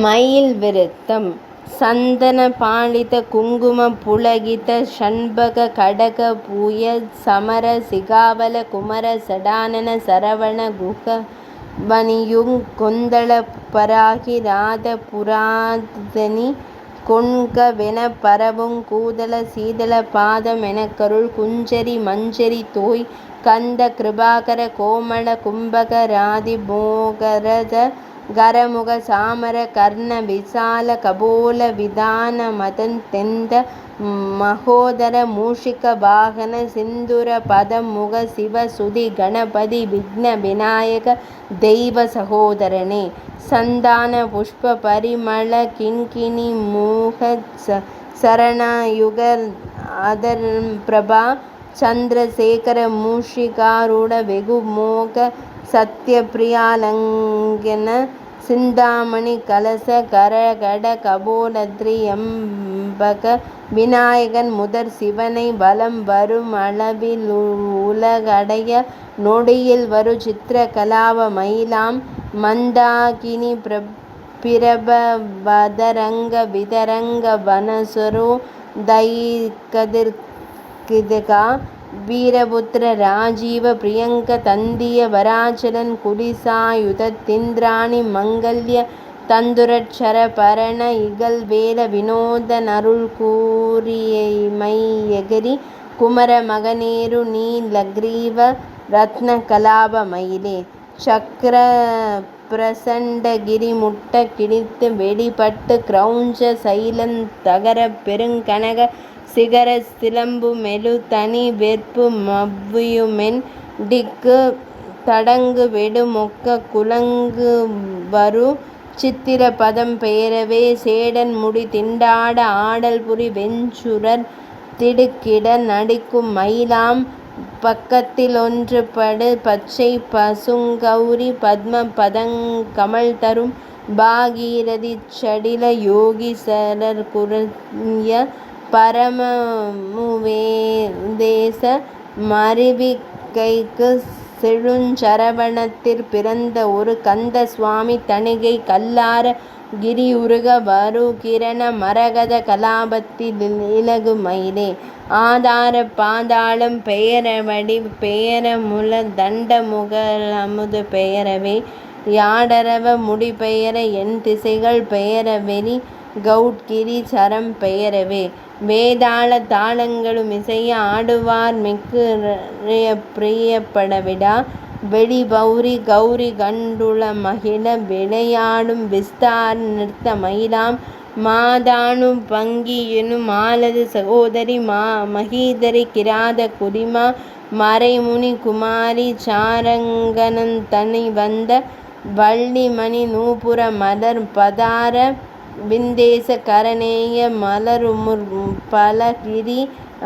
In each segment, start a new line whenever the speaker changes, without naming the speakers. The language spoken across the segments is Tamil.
மயில் விருத்தம். சந்தன பாளித குங்கும புளகித ஷண்பக கடக பூய சமர சிகாவல குமர சடானன சரவண குக வனியுங் கொந்தள பராகி ராத புராதனி கொண்க வெனப் பரவுங் கூதள சீதள பாத மெனக்கருள் குஞ்சரி மஞ்சரி தோய் கந்த கிருபாகர கோமள கும்பக ராதி மோகரத கரமுக சாமர கர்ண விசால கபோல விதான மதந்தெந்த மகோதர மூஷிக வாகன சிந்துர பதம் முக சிவ சுதி கணபதி விக்ன விநாயக தெய்வ சகோதரனே. சந்தான புஷ்ப பரிமள கிண்கிணி மூக சரணயுக அதர் பிரபா சந்திரசேகர மூஷிகாரூட வெகு மோக சத்ய பிரியாலங்கன சிந்தாமணி கலச கரகட கபோலத்ரி யம்பக விநாயகன் முதற் சிவனை வலம் வரும் அளவில் உலகடைய நொடியில் வரு சித்திர கலாப மயிலாம் மந்தாகினி பிரப வதரங்க விதரங்க வனசுரோ தைகதிர்கிதகா வீரபுத்திர ராஜீவ பிரியங்க தந்திய வராச்சலன் குலிசாயுதத்திந்திராணி மங்கல்ய தந்துரட்சர பரண இகல்வேல வினோத நருள் கூறியமையகிரி குமர மகனேரு நீலக்ரீவ ரத்ன கலாப மயிலே. சக்கர பிரசண்டகிரி முட்ட கிழித்து வெளிப்பட்டு கிரௌஞ்ச சைலந் தகர பெருங்கனக சிகர சிலம்பு மெழு தனி வெற்பு மவ்வியுமென் டிக்கு தடங்கு வெடு மொக்க குலங்கு வரு சித்திர பதம் பெயரவே சேடன் முடி திண்டாட ஆடல் புரி வெஞ்சுரர் திடுக்கிட நடிக்கும் மயிலாம் பக்கத்தில் ஒன்று படு பச்சை பசுங்கௌரி பத்ம பதங்கமல் தரும் பாகீரதி சடில யோகீசரர் குரிய பரமமுவேதேச மருவிகைக்கு செழுஞ்சரவணத்திற் பிறந்த ஒரு கந்த சுவாமி தணிகை கல்லார கிரியுருக வருகிரண மரகத கலாபத்தி இலகு மயிலே. ஆதார பாதாளம் பெயரவடி பெயரமுல தண்ட முகலமுது பெயரவே யாடரவ முடி பெயர என் திசைகள் பெயரவெரி கௌட்கிரி சரம் பெயரவே வேதாள தாளங்களு மிசைய ஆடுவார் மிக்கு பிரியப்படவிடா வெளி பௌரி கௌரி கண்டுள மகிழ விளையாடும் விஸ்தார நிறுத்த மயிலாம் மாதானு பங்கியனு மாலது சகோதரி மகீதரி கிராத குதிமா மறைமுனி குமாரி சாரங்கனந்தனி வந்த வள்ளிமணி நூபுர மலர் பதார விந்தேச கரநேய மலருமுர் பலகிரி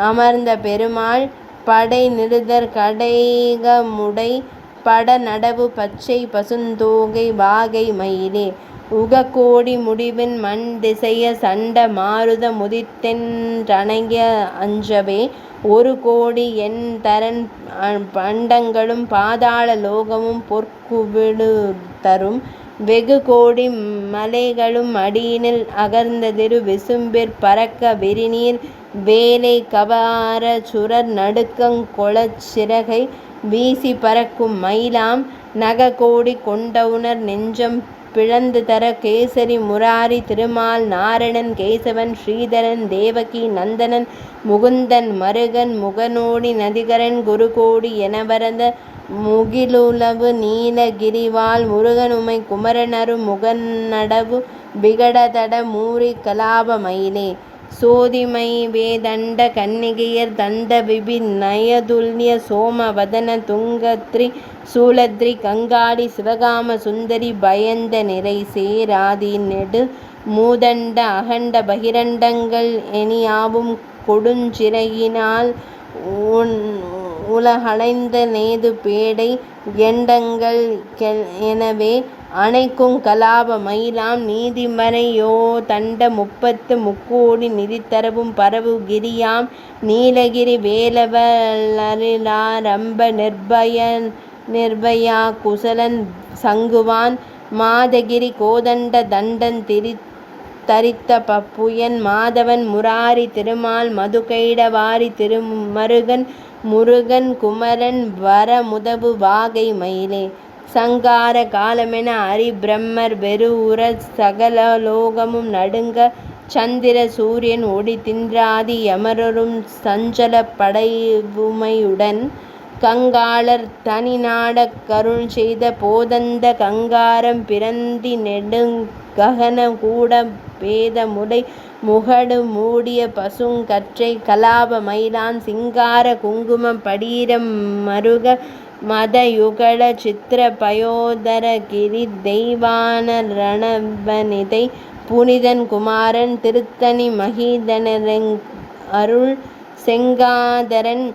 அமர்ந்த பெருமாள் படை நிருதர் கடைகமுடை பட நடவு பச்சை பசுந்தோகை வாகை மயிலே. உககோடி முடிவின் மண் திசைய சண்ட மாருத முதித்தென் றணைய அஞ்சவே ஒரு கோடி என் தரன் பண்டங்களும் பாதாள லோகமும் பொற்குவிடு தரும் வெகு கோடி மலைகளும் அடியினில் அகர்ந்ததிரு விசும்பிற் பரக்க விரிநீர் வேலை கபார சுரர் நடுக்கங் கொளச் சிறகை வீசி பறக்கும் மயிலாம் நககோடி கொண்டவுணர் நெஞ்சம் பிளந்துதர கேசரி முராரி திருமால் நாரணன் கேசவன் ஸ்ரீதரன் தேவகி நந்தனன் முகுந்தன் மருகன் முகநோடி நதிகரன் குருகோடி எனவரத முகிலுலவு நீல கிரிவாள் முருகனுமை குமரனரு முகநடவு விகடதட மூரி கலாப மயிலே. சோதிமை வேதண்ட கன்னிகையர் தந்த விபி நயதுல்ய சோம வதன துங்கத்ரி சூலத்ரி கங்காளி சிவகாம சுந்தரி பயந்த நிறை சேராதி நெடு மூதண்ட அகண்ட பகிரண்டங்கள் எனியாவும் கொடுஞ்சிறகினால் உலகளந்த நேது பேடை எண்டங்கள் எனவே அணைக்குங் கலாப மயிலாம் நீதிமறை யோதண்ட முப்பத்து முக்கோடி நிதித்தரவும் பரவு கிரியாம் நீலகிரி வேலவலரிலாரம்ப நிர்பயா குசலன் சங்குவான் மாதகிரி கோதண்ட தண்டன் தரித்த பப்புயன் மாதவன் முராரி திருமால் மதுகைட வாரி திருமருகன் முருகன் குமரன் வரமுதவு வாகை மயிலே. சங்கார காலமென அரிபிரம்மர் வெருவுற சகலலோகமும் நடுங்க சந்திர சூரியன் ஒடி தின்றாதி யமரரும் சஞ்சல படைவுமையுடன் கங்காளர் தனிநாடக் கருள் செய்த போதந்த கங்காரம் பிரந்தி நெடுங்ககன கூட பேத முடை முகடு மூடிய பசுங் கற்றை கலாப மயிலான் சிங்கார குங்குமம் படீர மருக மதயுகள சித்திர பயோதர கிரி தெய்வான ரணபநிதை புனிதன் குமாரன் திருத்தணி மகிதனரெங் அருள் செங்காதரன்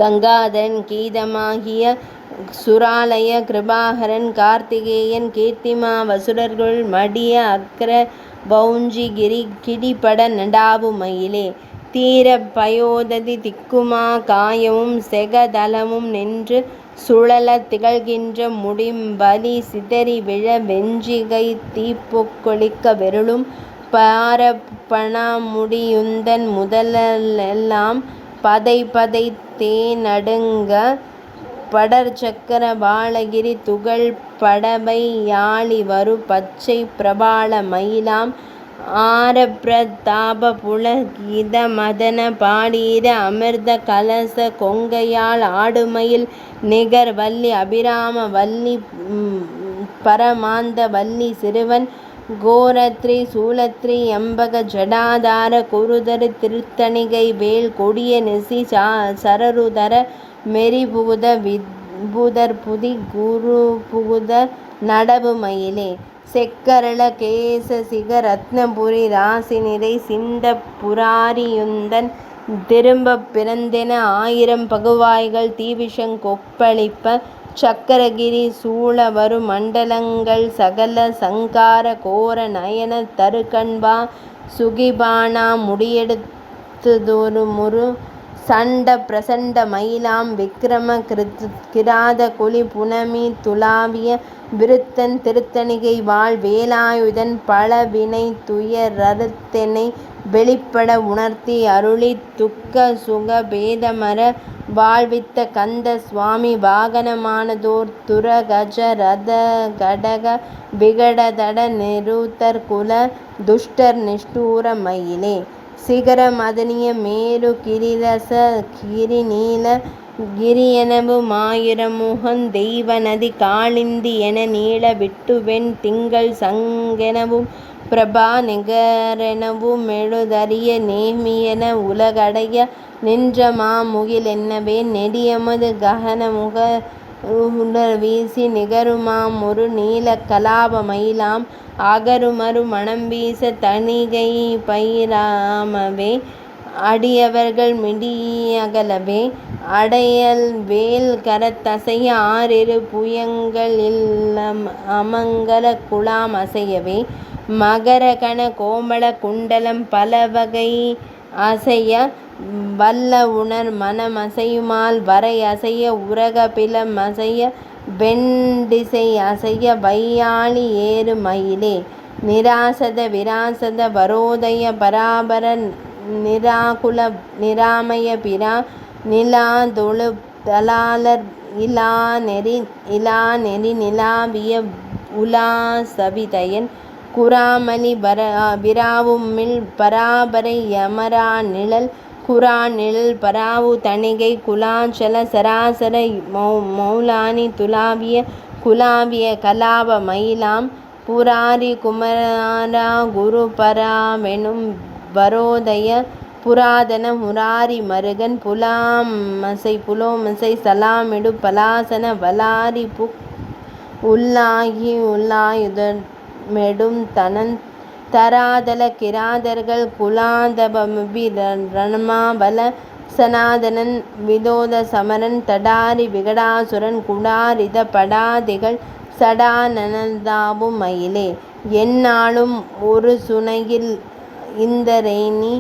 கங்காதரன் கீதமாகிய சுராலய கிருபாகரன் கார்த்திகேயன் கீர்த்திமா வசுரர்கள் மடிய அக்ர பௌஞ்சி கிடிபட நடாவு மயிலே. தீர பயோததி திக்குமா காயமும் செகதலமும் நின்று சுழலத் திகழ்கின்ற முடிம்பலி சிதறி விழ வெஞ்சிகை தீப்பொக்கொழிக்க வெருளும் பாரப்பணமுடியுந்தன் முதலெல்லாம் பதைபதை தேநடுங்க படர்சக்கர பாலகிரி துகள் படபை யாழி வரு பச்சை பிரபால மயிலாம் ஆரப்பிரதாப புளகித மதன பாடீர அமிர்த கலச கொங்கையால் ஆடுமயில் நிகர் வள்ளி அபிராம வள்ளி பரமாந்த வள்ளி சிறுவன் கோரத்ரி சூலத்ரி யம்பக ஜடாதார குருதரு திருத்தணிகை வேல் கொடிய நிசி சரருதர மெரிபுகுத விபுதர் புதி குருபுகுத நடவு மயிலே. செக்கரள கேச சிக ரத்னபுரி ராசி நிறை சிந்த புராரியுந்தன் திரும்பப் பிறந்தென ஆயிரம் பகுவாய்கள் தீவிஷங் கொப்பளிப்ப சக்கரகிரி சூழ வரு மண்டலங்கள் சகல சங்கார கோர நயன தருகண்வா சுகிபாணா முடியெடுத்துதுமுரு சண்ட பிரசண்ட மயிலாம் விக்கிரம கிராத குலி புனமி துலாவிய விருத்தன் திருத்தணிகை வாழ் வேலாயுதன் பலவினை துயரறுத்தெனை வெளிப்பட உணர்த்தி அருளி துக்க சுக பேதமற வாழ்வித்த கந்த சுவாமி வாகனமானதோர் துரகஜ ரத கடக விகடதட நிருதர் குல துஷ்டர் நிஷ்டூர மயிலே. சிகர மதனிய மேரு கிரிரச கிரிநீல கிரியெனவு மாயிரமுகந் தெய்வநதி காளிந்தி என நீள விட்டுவெண் திங்கள் சங்கெனவும் பிரபா நிகரெனவு மெழுதரிய நேமியென உலகடைய நின்ற மாமுகிலென்னவே நெடியமது ககனமுக வீசி நிகருமாமுரு நீல கலாப மயிலாம் அகருமரு மணம் வீச தணிகை பயிராமவே அடியவர்கள் மிடியகலவே அடையல் வேல் கரத்தசைய ஆறிரு புயங்கள் அமங்கல குலாம் அசையவே மகரகண கோமள குண்டலம் பலவகை அசைய வல்ல உணர் மனம் அசையுமால் வரை அசைய உரகபில மசைய வெண்டிசை அசைய வையாளி ஏறு மயிலே. நிராசத விராசத வரோதய பராபர நிராகுல நிராமய பிரா நிலாதொழு தலாலர் இலாநெறி நிலாவிய உலாசவிதயன் குராமலி விராவுமில் பராபரை யமரா நிழல் குரா நிழல் பராவு தணிகை குலாச்சல சராசர மௌலானி துலாவிய குலாவிய கலாப மயிலாம் புராரி குமரா குருபராவெனும் வரோதய புராதன முராரி மருகன் புலோமசை சலாமிடு பலாசன வலாரி புக் உள்ளாயுதமெடும் தராதல கிராதர்கள் குலாதபமபி ரணமாபல சனாதனன் விதோத சமரன் தடாரி விகடாசுரன் குடாரித படாதிகள் சடானனதாவு மயிலே. எந்நாளும் ஒரு சுனையில் இந்தரேனி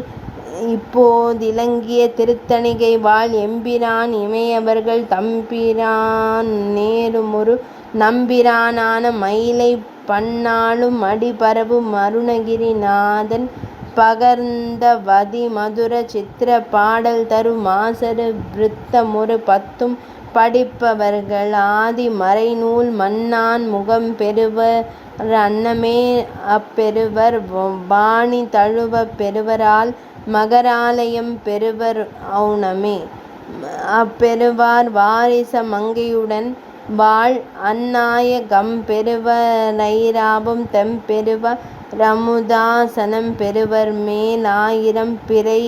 இப்போதிலங்கிய திருத்தணிகை வாழ் எம்பிரான் இமையவர்கள் தம்பிரான் நேருமுரு நம்பிரானான மயிலை பன்னாளும் அடிபரவு அருணகிரி நாதன் பகர்ந்த வதி மதுர சித்திர பாடல் தரு மாசறு விருத்தமுறு பத்தும் படிப்பவர்கள் ஆதி மறைநூல் மன்னான் முகம் பெறுவர் அன்னமே அப்பெறுவர் வாணி தழுவப் பெறுவரால் மகராலயம் பெறுவர் ஔனமே அப்பெறுவார் வாரிச மங்கையுடன் வாழ் அந்நாய கம்பெறுவரைராவும் தெம்பெறுவ ரமுதாசனம் பெறுவர் மேல் ஆயிரம் பிறை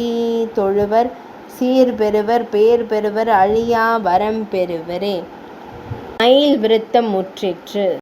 தொழுவர் சீர் பெறுவர் பேர் பெறுவர் அழியா வரம் பெறுவரே. மயில் விருத்தம் முற்றிற்று.